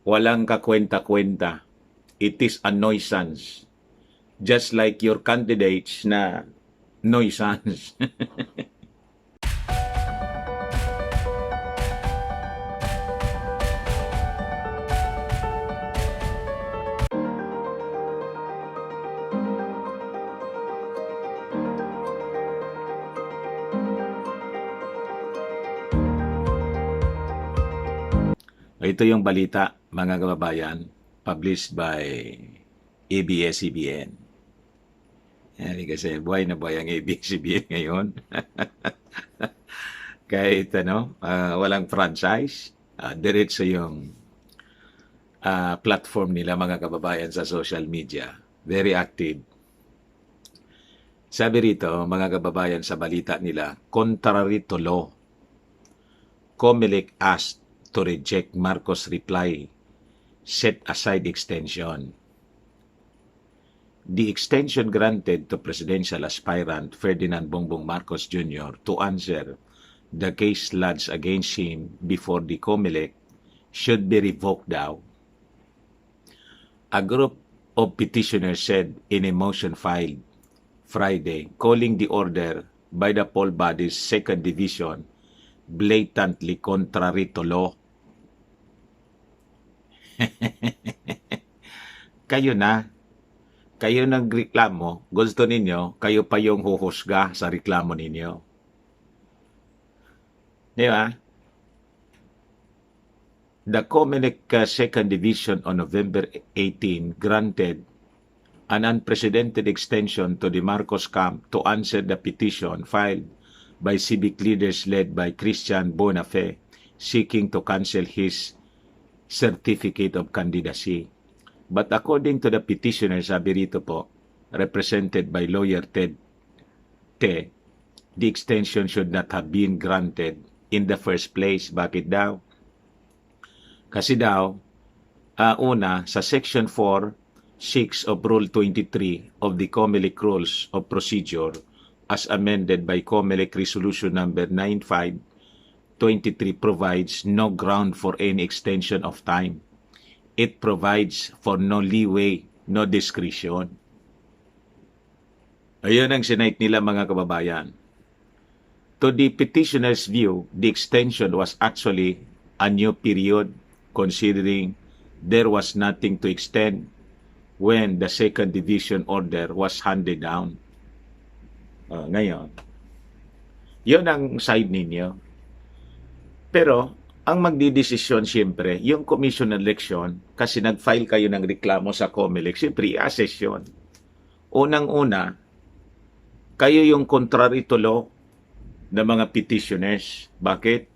walang kakwenta-kwenta. It is a nuisance. Just like your candidates na nuisance. Ito yung balita, mga kababayan, published by ABS-CBN. Kasi buhay na buhay ang ABS-CBN ngayon. Kahit walang franchise, diretso yung platform nila, mga kababayan, sa social media. Very active. Sabi rito, mga kababayan, sa balita nila, contrary to law, COMELEC asked to reject Marcos' reply, set aside extension. The extension granted to presidential aspirant Ferdinand Bongbong Marcos Jr. to answer the case lodged against him before the COMELEC should be revoked daw. A group of petitioners said in a motion filed Friday calling the order by the poll body's second division blatantly contrary to law. Kayo nagreklamo, gusto ninyo, kayo pa yung huhusga sa reklamo ninyo. Di ba? The COMELEC Second Division on November 18 granted an unprecedented extension to the Marcos camp to answer the petition filed by civic leaders led by Christian Bonafé seeking to cancel his certificate of candidacy. But according to the petitioner, sabi rito po, represented by lawyer Ted Te, the extension should not have been granted in the first place. Bakit daw? Kasi daw, una, sa Section 4, 6 of Rule 23 of the COMELEC Rules of Procedure as amended by COMELEC Resolution Number 95/23 provides no ground for any extension of time. It provides for no leeway, no discretion. Ayun ang sinite nila, mga kababayan. To the petitioner's view, the extension was actually a new period considering there was nothing to extend when the second division order was handed down. Ngayon, yun ang side ninyo. Pero, ang magdidesisyon siyempre, yung commission election, kasi nag-file kayo ng reklamo sa COMELEC, siyempre i-assess yun. Unang-una, kayo yung contrary to law ng mga petitioners. Bakit?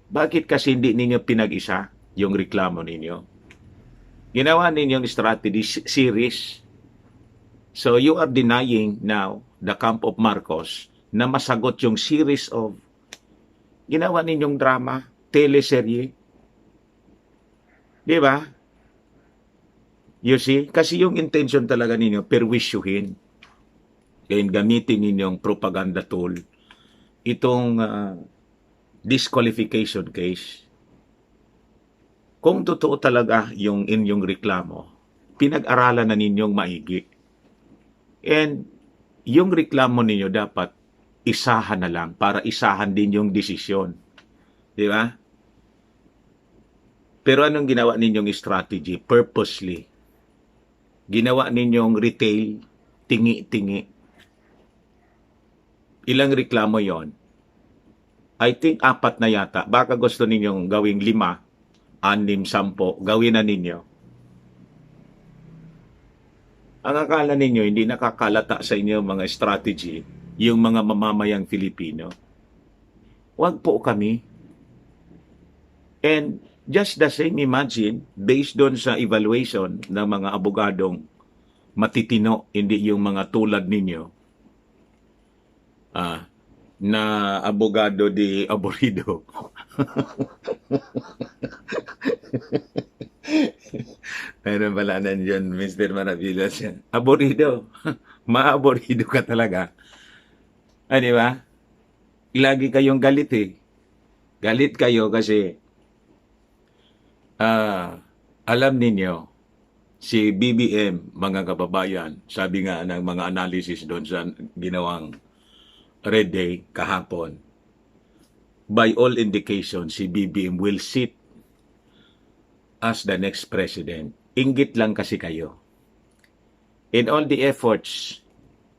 Bakit kasi hindi ninyo pinag-isa yung reklamo ninyo? Ginawa ninyong strategy series. So you are denying now the camp of Marcos na masagot yung series of ginawa ninyong drama, teleserye. Di ba? You see? Kasi yung intention talaga ninyo, perwisyuhin. Kaya gamitin ninyong propaganda tool itong disqualification case. Kung totoo talaga yung inyong reklamo, pinag-aralan na ninyong maigi. And yung reklamo ninyo dapat isahan na lang para isahan din yung desisyon. Di ba? Pero anong ginawa ninyong strategy? Purposely. Ginawa ninyong retail, tingi-tingi. Ilang reklamo yon? I think 4 na yata. Baka gusto ninyong gawing 5, 6, 10. Gawin na ninyo. Ang akala ninyo, hindi nakakalata sa inyo mga strategy, yung mga mamamayang Filipino. Wag po kami. And just the same, imagine, based doon sa evaluation ng mga abogadong matitino, hindi yung mga tulad ninyo, na abogado di aborido. Meron pala nandiyan, Mr. Maravillas yan. Aborido. Maaborido ka talaga. Di ba? Lagi kayong galit eh. Galit kayo kasi Alam ninyo, si BBM, mga kababayan, sabi nga ng mga analysis doon sa ginawang Red Day kahapon, by all indications, si BBM will sit as the next president. Inggit lang kasi kayo. In all the efforts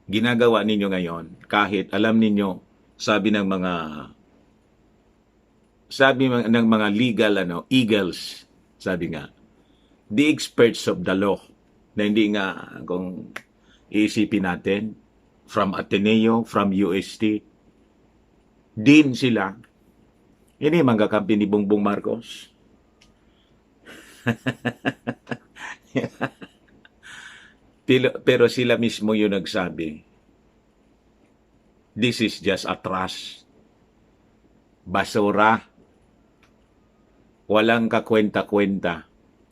ginagawa ninyo ngayon, kahit alam ninyo, sabi ng mga legal eagles, sabi nga, the experts of the law, na hindi nga kung iisipin natin, from Ateneo, from UST, din sila. Ini mga kakampi ni Bongbong Marcos. Pero sila mismo yung nagsabi, this is just a trash. Basura. Walang kakwenta-kwenta.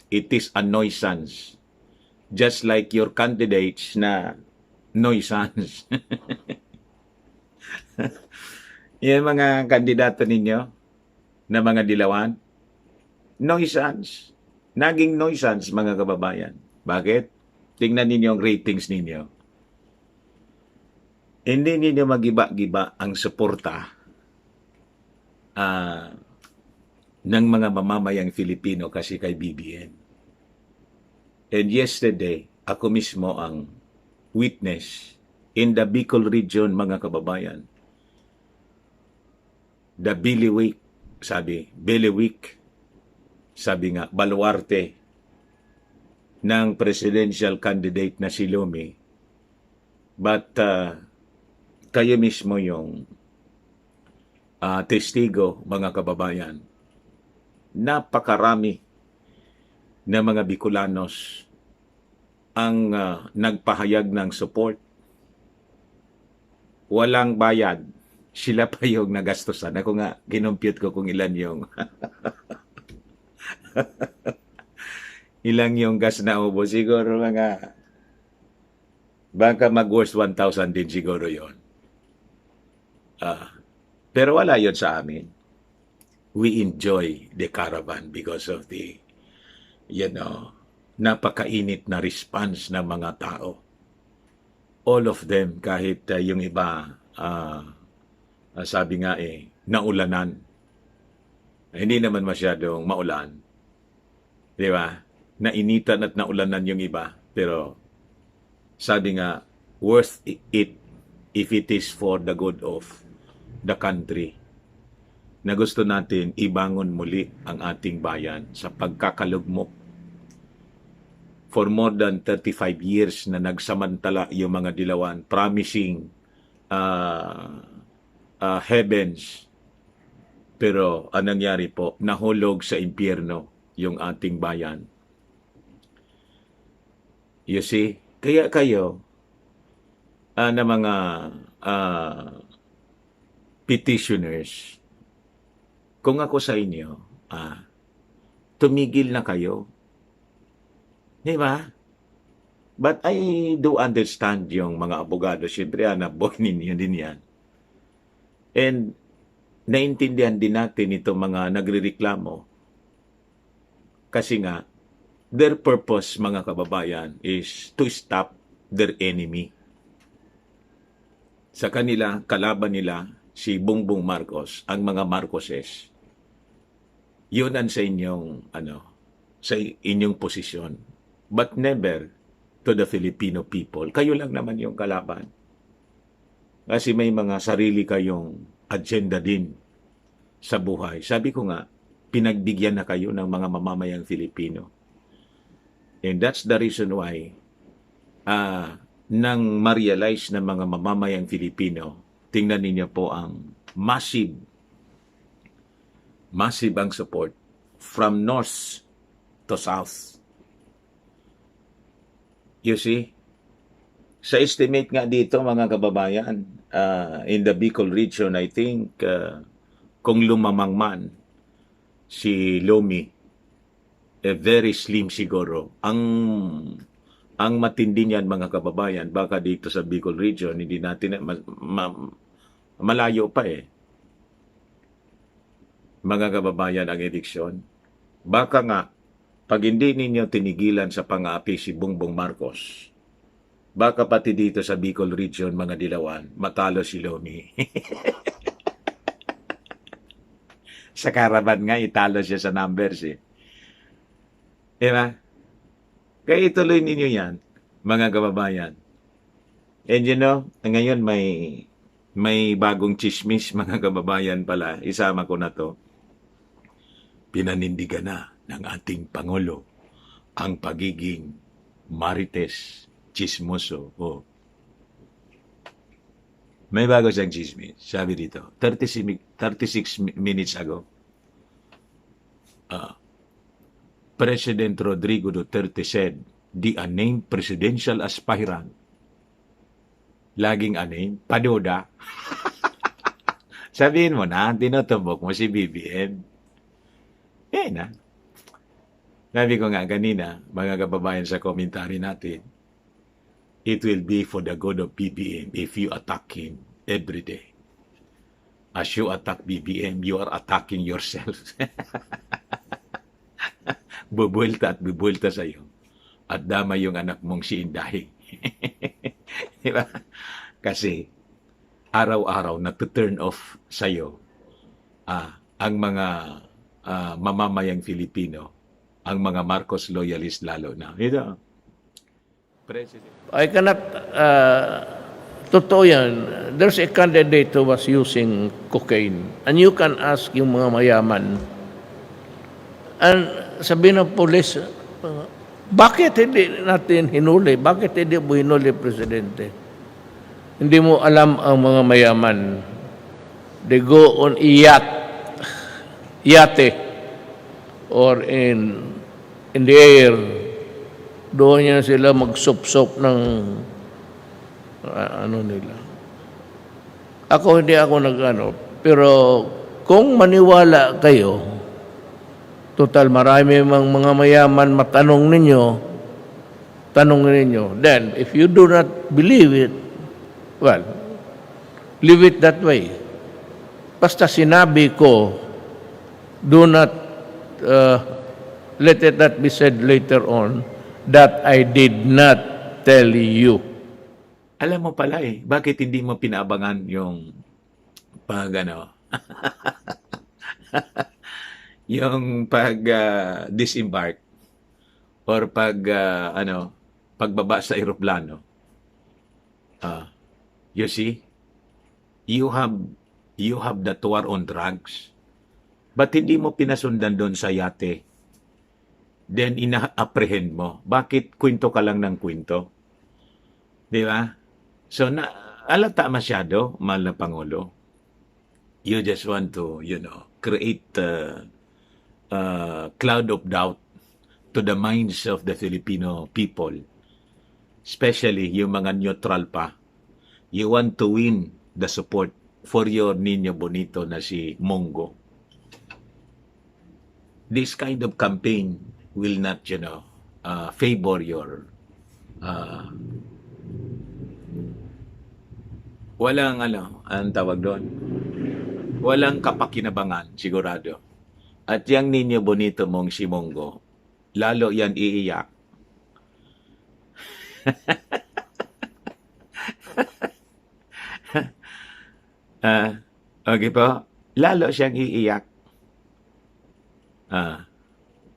It is a nuisance. Just like your candidates na nuisance. Yung mga kandidato ninyo na mga dilawan, nuisance. Naging nuisance, mga kababayan. Bakit? Tingnan ninyo ang ratings ninyo. Hindi ninyo magiba-giba ang suporta ng mga mamamayang Filipino kasi kay BBM. And yesterday, ako mismo ang witness in the Bicol region, mga kababayan. The Biliwik, sabi nga, baluarte ng presidential candidate na si Lomi. But kayo mismo yung testigo, mga kababayan. Napakarami na mga Bicolanos ang nagpahayag ng support. Walang bayad. Sila pa yung nagastusan. Ako nga, kinumpute ko kung ilan yung ilang yung gas na ubo. Siguro mga baka mag-worth 1,000 din siguro yon. Pero wala yon sa amin. We enjoy the caravan because of the, napakainit na response ng mga tao. All of them, kahit yung iba, sabi nga naulanan. Hindi naman masyadong maulan. Di ba? Nainitan at naulanan yung iba. Pero sabi nga, worth it if it is for the good of the country. Na gusto natin ibangon muli ang ating bayan sa pagkakalugmok. For more than 35 years na nagsamantala yung mga dilawan, promising heavens. Pero anong nangyari po? Nahulog sa impyerno yung ating bayan. You see? Kaya kayo, na mga petitioners, kung ako sa inyo, tumigil na kayo. Di ba? But I do understand yung mga abogado. Siyempre, boy ninyo din yan. And naintindihan din natin itong mga nagrereklamo. Kasi nga, their purpose, mga kababayan, is to stop their enemy. Sa kanila, kalaban nila, si Bongbong Marcos, ang mga Marcoses. Yun ang sa inyong, sa inyong posisyon. But never to the Filipino people. Kayo lang naman yung kalaban. Kasi may mga sarili kayong agenda din sa buhay. Sabi ko nga, pinagbigyan na kayo ng mga mamamayang Filipino. And that's the reason why nang ma-realize ng mga mamamayang Filipino, tingnan ninyo po ang massive ang support from north to south. You see? Sa estimate nga dito, mga kababayan, in the Bicol region, I think, kung lumamang man si Lomi, very slim siguro. Ang matindi niyan, mga kababayan, baka dito sa Bicol region, hindi natin, malayo pa mga kababayan, ang eleksyon. Baka nga, Pag hindi ninyo tinigilan sa pang-aapi si Bongbong Marcos, baka pati dito sa Bicol Region, mga dilawan, matalo si Lomi. Sa Caravan nga, italo siya sa numbers eh. Diba? Kaya ituloy ninyo yan, mga kababayan. And you know, ngayon may bagong chismis, mga kababayan pala. Isama ko na to. Pinanindigan na ng ating Pangulo ang pagiging marites, chismoso. Oh. May bago siyang chismis. Sabi dito, 36 minutes ago, President Rodrigo Duterte said, the unnamed presidential aspirant, laging unnamed, paduda. Sabihin mo na, tinutumbok mo si BBM. Eh na. Sabi ko nga kanina, mga kababayan sa komentary natin, it will be for the good of BBM if you attack him every day. As you attack BBM, you are attacking yourself. Bubulta at bubulta sa'yo. At dama yung anak mong si Inday. Diba? Kasi, araw-araw na-turn off sa'yo ang mga mamamayang Filipino, ang mga Marcos loyalist lalo na. Ito, President. I cannot, totoo yan. There's a candidate who was using cocaine. And you can ask yung mga mayaman. And sabi ng polis, bakit hindi natin hinuli? Bakit hindi mo hinuli, Presidente? Hindi mo alam ang mga mayaman. They go on yate, or in the air. Doon yan sila magsop-sop ng ano nila. Ako hindi ako nag-ano. Pero kung maniwala kayo, total marami mga mayaman tanong ninyo. Then, if you do not believe it, well, leave it that way. Basta sinabi ko, do not let it not be said later on that I did not tell you. Alam mo pala bakit hindi mo pinaabangan yung yung disembark or pagbaba sa eroplano. You see, you have that war on drugs. But hindi mo pinasundan doon sa yate? Then ina-apprehend mo. Bakit kwento ka lang ng kwento? Di ba? So, alata masyado, mahal na Pangulo. You just want to, create cloud of doubt to the minds of the Filipino people. Especially yung mga neutral pa. You want to win the support for your Niño Bonito na si Mongo. This kind of campaign will not, favor your ang tawag doon? Walang kapakinabangan, sigurado. At yung Niño Bonito mong si Mongo, lalo yan iiyak. Okay po? Lalo siyang iiyak.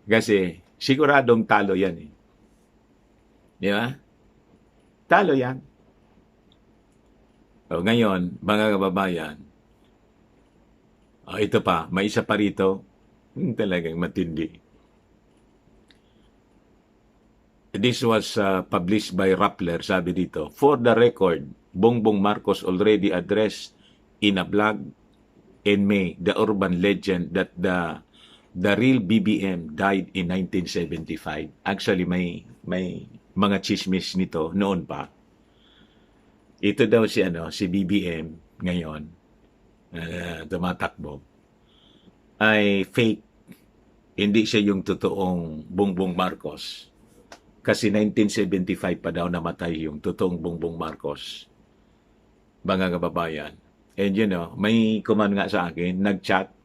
Kasi siguradong talo yan eh. Di ba? Talo yan. O ngayon, mga kababayan, ito pa, may isa pa rito, talagang matindi. This was published by Rappler, sabi dito, for the record, Bongbong Marcos already addressed in a blog in May the urban legend that the real BBM died in 1975. Actually, may mga chismis nito noon pa. Ito daw si BBM ngayon, tumatakbo, ay fake. Hindi siya yung totoong Bongbong Marcos. Kasi 1975 pa daw namatay yung totoong Bongbong Marcos. Mga kababayan. And may kuman nga sa akin, nag-chat.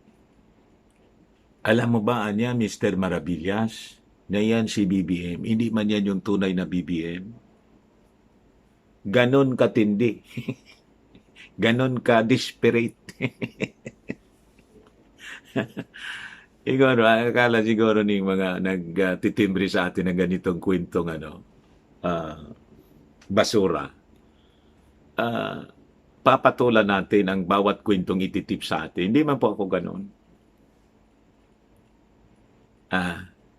Alam mo ba, Anya, Mr. Maravillas, na yan si BBM. Hindi man yan yung tunay na BBM. Ganon katindi. Ganon ka desperate. Siguro, akala siguro ni mga nagtitimbre sa atin ng ganitong kwentong basura. Papatulan natin ang bawat kwentong ititip sa atin. Hindi man po ako ganon.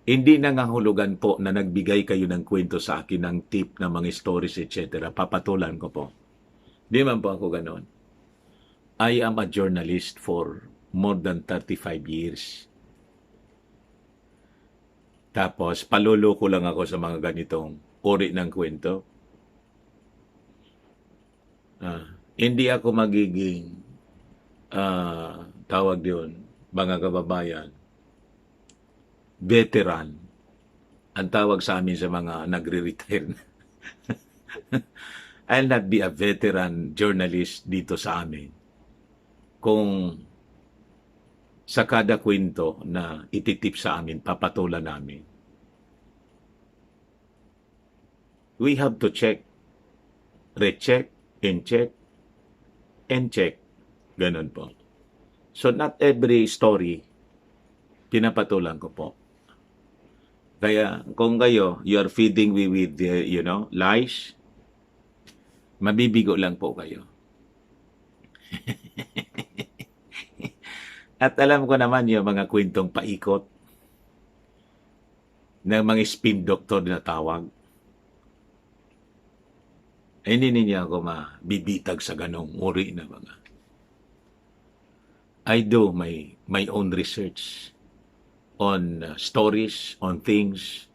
Hindi nangangahulugan po na nagbigay kayo ng kwento sa akin ng tip na mga stories, etc. Papatulan ko po. Hindi man po ako ganon. I am a journalist for more than 35 years. Tapos, paluloko lang ako sa mga ganitong uri ng kwento. Hindi ako magiging tawag yun, mga kababayan, veteran. Ang tawag sa amin sa mga nagre-retire. I'll not be a veteran journalist dito sa amin. Kung sa kada kwento na ititip sa amin, papatulan namin. We have to check, recheck, and check, and check. Ganun po. So not every story, pinapatulan ko po. Kaya kung kayo, you are feeding me with, lies, mabibigo lang po kayo. At alam ko naman yung mga kwentong paikot ng mga spin doctor na tawag. Hindi niya ako mabibitag sa ganong uri na mga. I do my own research on stories, on things.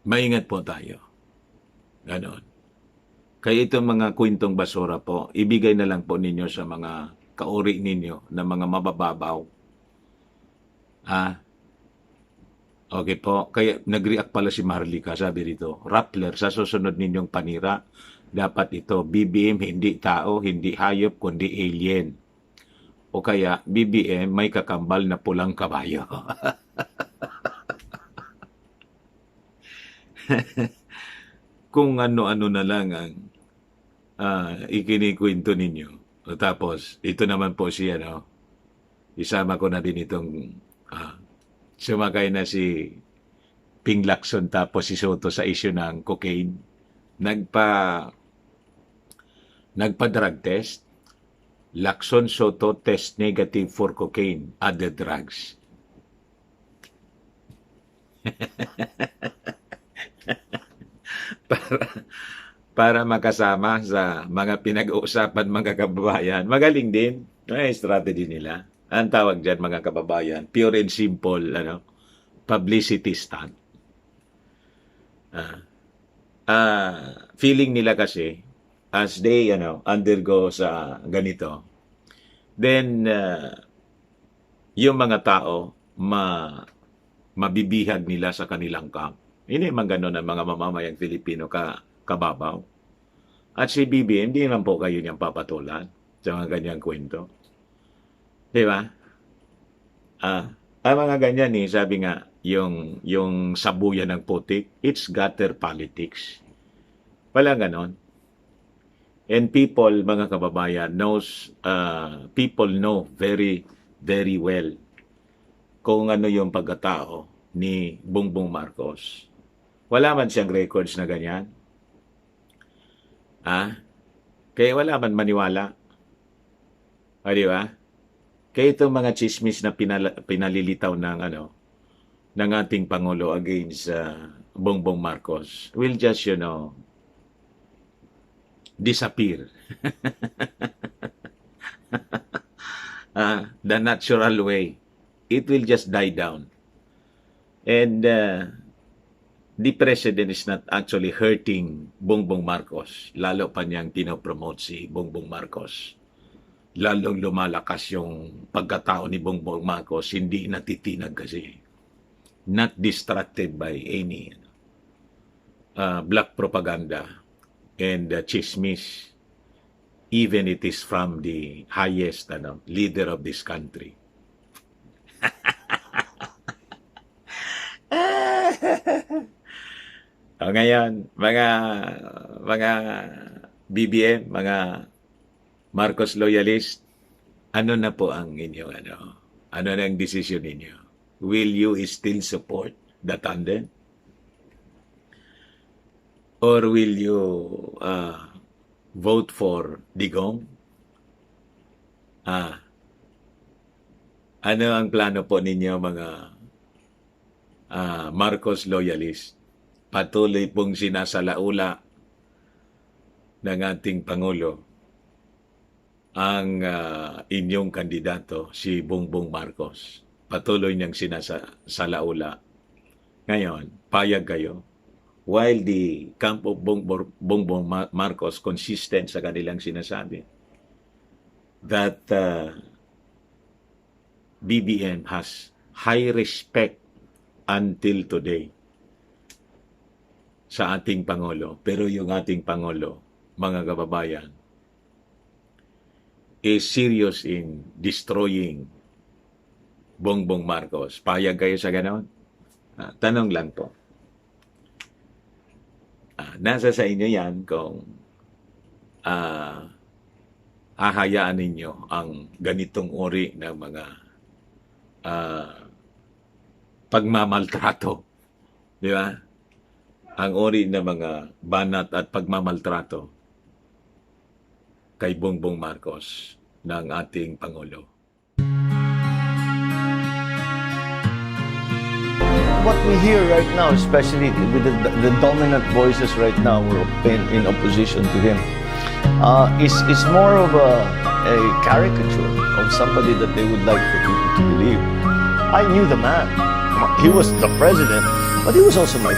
Maingat po tayo. Ganon. Kaya itong mga kwentong basura po, ibigay na lang po ninyo sa mga kauri ninyo na mga mabababaw. Okay po. Kaya nag-react pala si Marlica, sabi rito, Rappler, sa susunod ninyong panira, dapat ito, BBM hindi tao, hindi hayop, kundi alien. O kaya, BBM may kakambal na pulang kabayo. Kung ano-ano na lang ang ikinikwento ninyo. Tapos, ito naman po siya, isama ko na din itong sumakay na si Ping Lacson tapos si Soto sa issue ng cocaine. Nagpa-drug test. Lacson, Soto test negative for cocaine, other drugs. para makasama sa mga pinag-uusapan mga kababayan. Magaling din. Ay, strategy nila. Ang tawag dyan mga kababayan, pure and simple publicity stunt. Feeling nila kasi, as they undergo sa ganito, then yung mga tao mabibihag nila sa kanilang camp. Hindi man gano'n ang mga mamamayang Filipino kababaw. At si BBM, hindi naman po kayo niyang papatulan sa mga ganyang kwento. Di ba? Ang mga ganyan sabi nga, yung sabuyan ng putik, it's gutter politics. Walang ganon. And people, mga kababayan, people know very, very well kung ano yung pagkatao ni Bongbong Marcos. Wala man siyang records na ganyan. Kaya wala man maniwala. Di ba? Kaya itong mga chismis na pinalilitaw ng ating Pangulo against Bongbong Marcos will just, disappear. The natural way. It will just die down. And the president is not actually hurting Bongbong Marcos. Lalo pa niyang tinopromote si Bongbong Marcos. Lalong lumalakas yung pagkatao ni Bongbong Marcos. Hindi natitinag kasi. Not distracted by any black propaganda and chismis. Even it is from the highest leader of this country. O ngayon, mga BBM, mga Marcos loyalist, ano na po ang inyong ano na ang decision ninyo? Will you still support the tandem? Or will you vote for Digong? Ano ang plano po ninyo mga Marcos loyalist? Patuloy pong sinasalaula ng ating Pangulo ang inyong kandidato, si Bongbong Marcos. Patuloy niyang sinasalaula. Ngayon, payag kayo. While the camp of Bongbong Marcos consistent sa kanilang sinasabi that BBM has high respect until today sa ating Pangulo. Pero yung ating Pangulo, mga kababayan, is serious in destroying Bongbong Marcos. Payag kayo sa ganon? Tanong lang po. Nasa sa inyo yan kung hahayaan ninyo ang ganitong uri ng mga pagmamaltrato. Di ba? Ang uri ng mga banat at pagmamaltrato kay Bongbong Marcos ng ating Pangulo. What we hear right now, especially with the dominant voices right now in opposition to him, is more of a caricature of somebody that they would like for people to believe. I knew the man. He was the president, but he was also my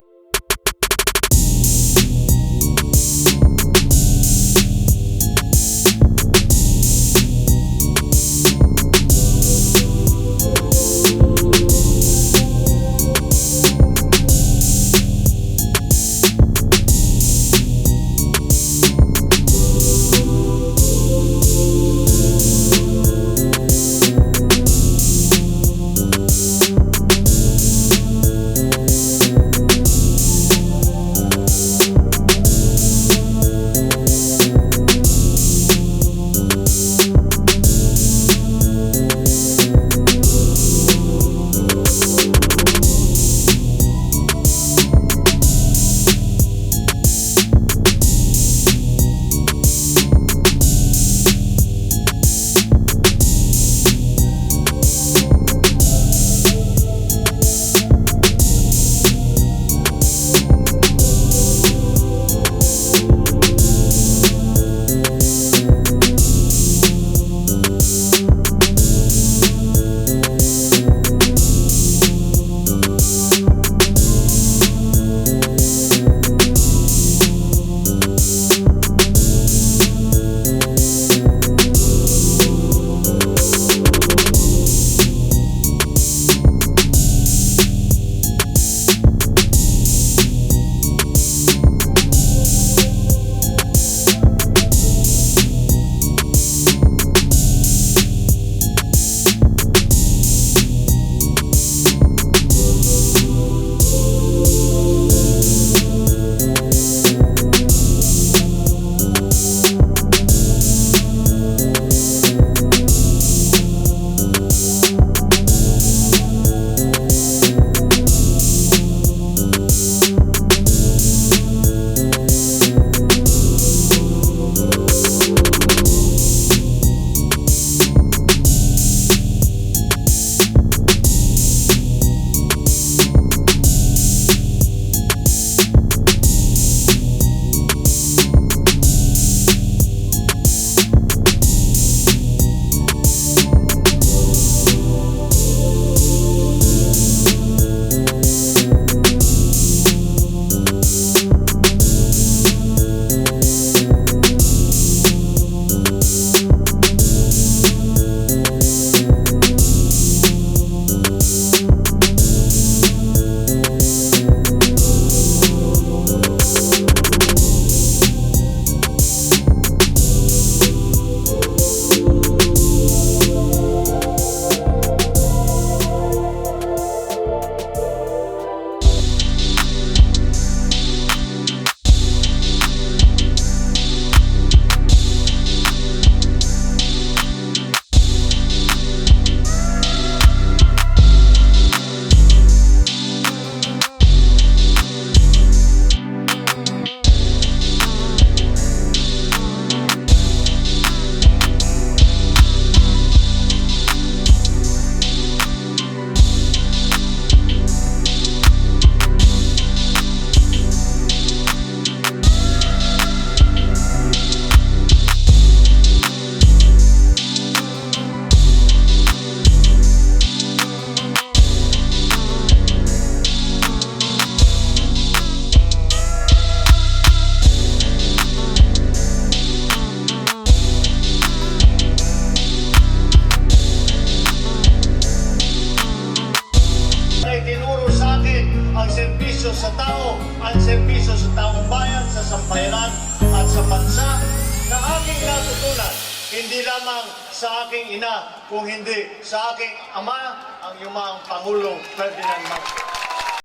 hindi lamang sa aking ina, kung hindi sa aking ama, ang iyong Pangulong Ferdinand Marcos.